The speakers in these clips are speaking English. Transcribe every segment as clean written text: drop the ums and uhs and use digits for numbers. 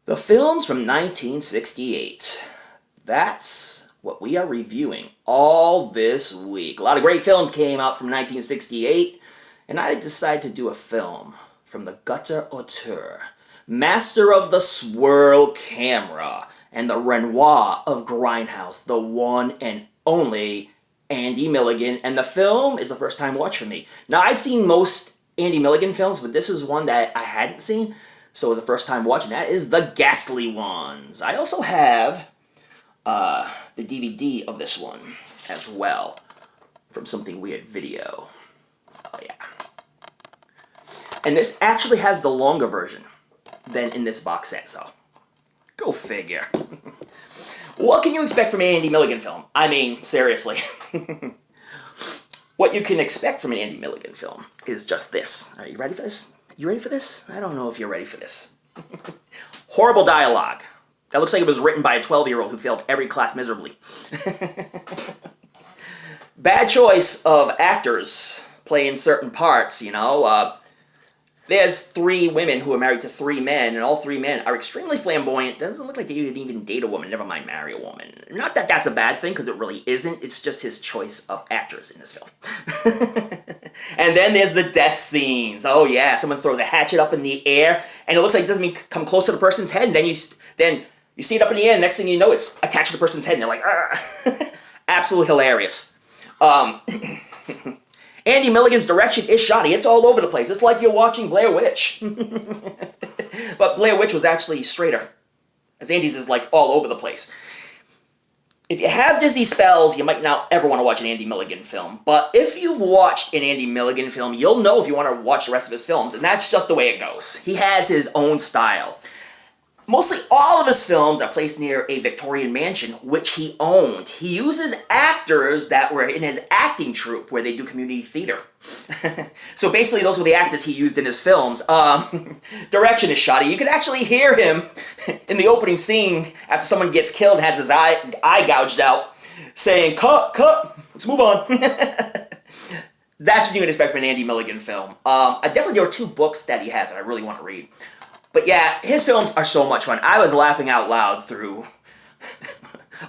The films from 1968. That's what we are reviewing all this week. A lot of great films came out from 1968, and I decided to do a film from the gutter auteur, master of the swirl camera, and the Renoir of Grindhouse, the one and only Andy Milligan. And the film is a first time watch for me. Now, I've seen most Andy Milligan films, but this is one that I hadn't seen. So it was the first time watching. That is The Ghastly Ones. I also have the DVD of this one as well from Something Weird Video. Oh yeah. And this actually has the longer version than in this box set, so go figure. What can you expect from an Andy Milligan film? I mean, seriously. What you can expect from an Andy Milligan film is just this. Are you ready for this? You ready for this? I don't know if you're ready for this. Horrible dialogue. That looks like it was written by a 12-year-old who failed every class miserably. Bad choice of actors playing certain parts, you know. There's 3 women who are married to 3 men, and all 3 men are extremely flamboyant. Doesn't look like they would even date a woman, never mind marry a woman. Not that that's a bad thing, because it really isn't. It's just his choice of actors in this film. And then there's the death scenes. Oh yeah, someone throws a hatchet up in the air, and it looks like it doesn't even come close to the person's head, and then you see it up in the air, and next thing you know, it's attached to the person's head, and they're like, argh. Absolutely hilarious. Andy Milligan's direction is shoddy. It's all over the place. It's like you're watching Blair Witch. But Blair Witch was actually straighter, as Andy's is like all over the place. If you have dizzy spells, you might not ever want to watch an Andy Milligan film. But if you've watched an Andy Milligan film, you'll know if you want to watch the rest of his films, and that's just the way it goes. He has his own style. Mostly all of his films are placed near a Victorian mansion, which he owned. He uses actors that were in his acting troupe, where they do community theater. So basically, those were the actors he used in his films. Direction is shoddy. You can actually hear him in the opening scene after someone gets killed and has his eye gouged out, saying, "Cut, cut, let's move on." That's what you can expect from an Andy Milligan film. There are 2 books that he has that I really want to read. But yeah, his films are so much fun. I was laughing out loud through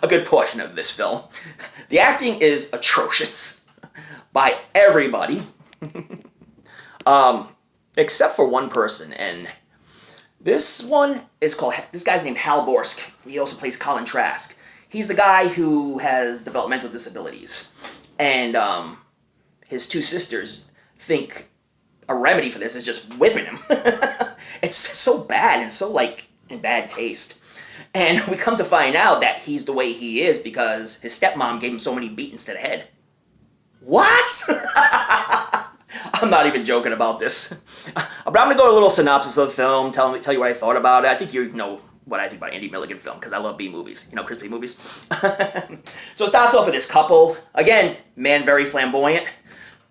a good portion of this film. The acting is atrocious by everybody, except for one person. And this one is called, this guy's named Hal Borsk. He also plays Colin Trask. He's a guy who has developmental disabilities. And his 2 sisters think a remedy for this is just whipping him. It's so bad and so, like, in bad taste. And we come to find out that he's the way he is because his stepmom gave him so many beatings to the head. What? I'm not even joking about this. But I'm going to go a little synopsis of the film, tell you what I thought about it. I think you know what I think about Andy Milligan film, because I love B-movies. You know, crispy movies. So it starts off with this couple. Again, man very flamboyant,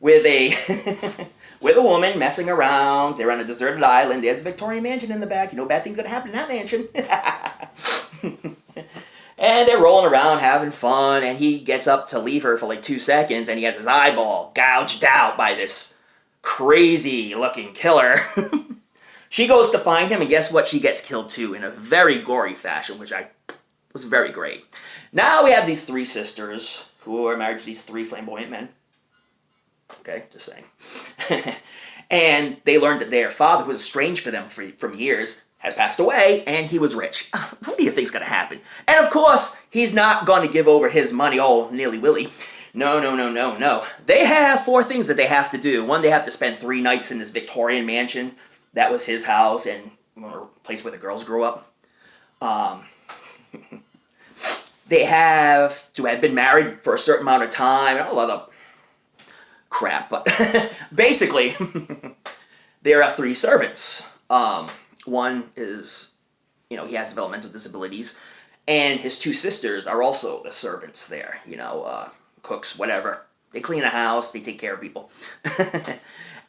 with a... with a woman messing around. They're on a deserted island. There's a Victorian mansion in the back. You know bad things are going to happen in that mansion. And they're rolling around having fun, and he gets up to leave her for like 2 seconds, and he has his eyeball gouged out by this crazy-looking killer. She goes to find him, and guess what? She gets killed too, in a very gory fashion, which was very great. Now we have these 3 sisters who are married to these 3 flamboyant men. Okay, just saying. And they learned that their father, who was estranged from them from years, has passed away, and he was rich. What do you think's going to happen? And of course, he's not going to give over his money all nilly-willy. No. They have 4 things that they have to do. One, they have to spend 3 nights in this Victorian mansion. That was his house and a place where the girls grew up. They have to have been married for a certain amount of time, and all other crap, but basically, there are 3 servants. One is, you know, he has developmental disabilities, and his 2 sisters are also the servants there, you know, cooks, whatever. They clean the house, they take care of people.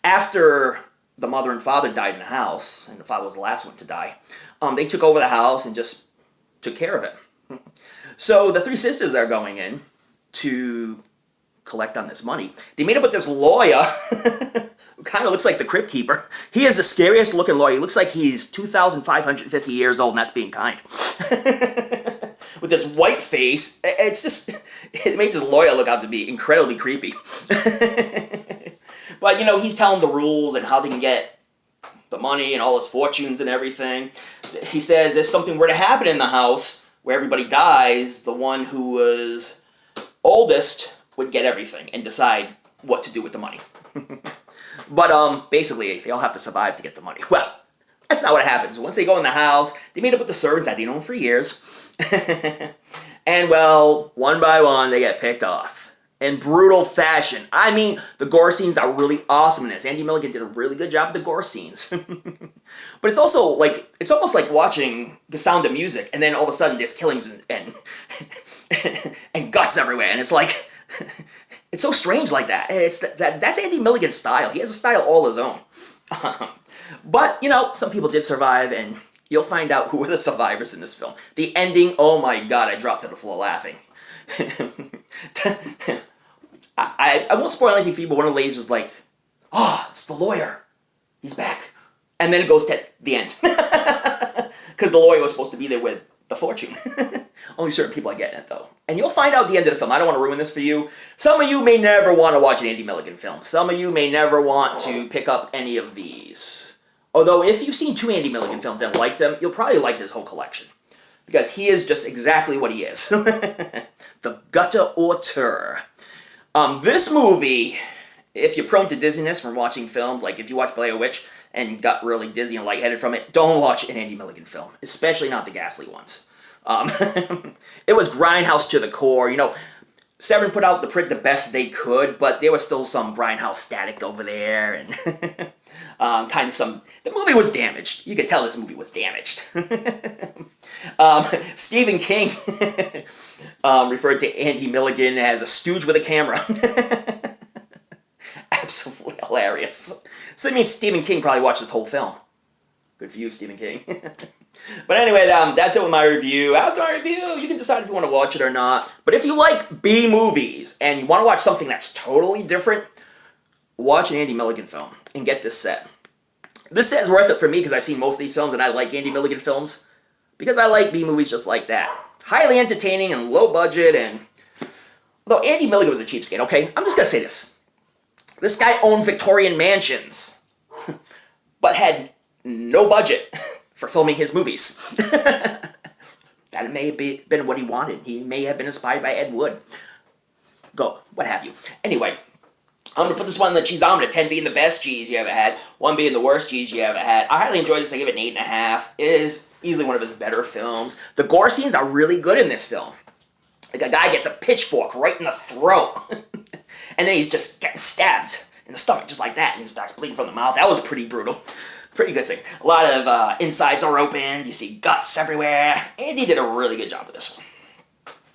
After the mother and father died in the house, and the father was the last one to die, they took over the house and just took care of it. So the 3 sisters are going in to collect on this money. They made up with this lawyer Kind of looks like the Crypt Keeper. He is the scariest looking lawyer. He looks like he's 2,550 years old, and that's being kind. With this white face, it's just, it made this lawyer look out to be incredibly creepy. But, you know, he's telling the rules and how they can get the money and all his fortunes and everything. He says if something were to happen in the house where everybody dies, the one who was oldest would get everything and decide what to do with the money. But basically, they all have to survive to get the money. Well, that's not what happens. Once they go in the house, they meet up with the servants that they know for years. And, well, one by one, they get picked off. In brutal fashion. I mean, the gore scenes are really awesome in this. Andy Mulligan did a really good job with the gore scenes. But it's also like, it's almost like watching The Sound of Music, and then all of a sudden there's killings and and guts everywhere, and it's like, it's so strange like that. That's Andy Milligan's style. He has a style all his own. But, you know, some people did survive, and you'll find out who were the survivors in this film. The ending, oh my god, I dropped to the floor laughing. I won't spoil anything for you, but one of the ladies was like, "Oh, it's the lawyer. He's back." And then it goes to the end. Because the lawyer was supposed to be there with the fortune. Only certain people are getting it, though. And you'll find out the end of the film. I don't want to ruin this for you. Some of you may never want to watch an Andy Milligan film. Some of you may never want to pick up any of these. Although, if you've seen 2 Andy Milligan films and liked them, you'll probably like his whole collection. Because he is just exactly what he is. The gutter auteur. This movie, if you're prone to dizziness from watching films, like if you watch Blair Witch and got really dizzy and lightheaded from it, don't watch an Andy Milligan film. Especially not the Ghastly Ones. It was grindhouse to the core. You know, Severin put out the best they could, but there was still some grindhouse static over there, and kind of some... The movie was damaged. You could tell this movie was damaged. Stephen King referred to Andy Milligan as a stooge with a camera. Absolutely hilarious. So that means Stephen King probably watched this whole film. Good for you, Stephen King. But anyway, that's it with my review. After my review, you can decide if you want to watch it or not. But if you like B-movies and you want to watch something that's totally different, watch an Andy Milligan film and get this set. This set is worth it for me because I've seen most of these films and I like Andy Milligan films because I like B-movies just like that. Highly entertaining and low budget, and although Andy Milligan was a cheapskate, okay? I'm just going to say this. This guy owned Victorian mansions, but had no budget for filming his movies. That may have been what he wanted. He may have been inspired by Ed Wood. Go, what have you. Anyway, I'm going to put this one on the cheeseometer. 10 being the best cheese you ever had, 1 being the worst cheese you ever had. I highly enjoyed this. I give it an 8.5. It is easily one of his better films. The gore scenes are really good in this film. Like a guy gets a pitchfork right in the throat. And then he's just getting stabbed in the stomach just like that. And he starts bleeding from the mouth. That was pretty brutal. Pretty good scene. A lot of insides are open. You see guts everywhere. Andy did a really good job with this one.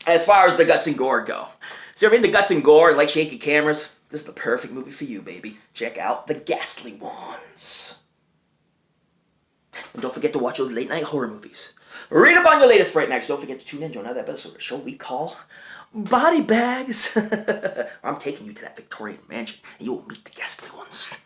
As far as the guts and gore go. So if you're into guts and gore and like shaky cameras, this is the perfect movie for you, baby. Check out The Ghastly Ones. And don't forget to watch those late night horror movies. Read up on your latest Fright Nights. Don't forget to tune in to another episode of the show we call BodyBags. I'm taking you to that Victorian mansion and you will meet the Ghastly Ones.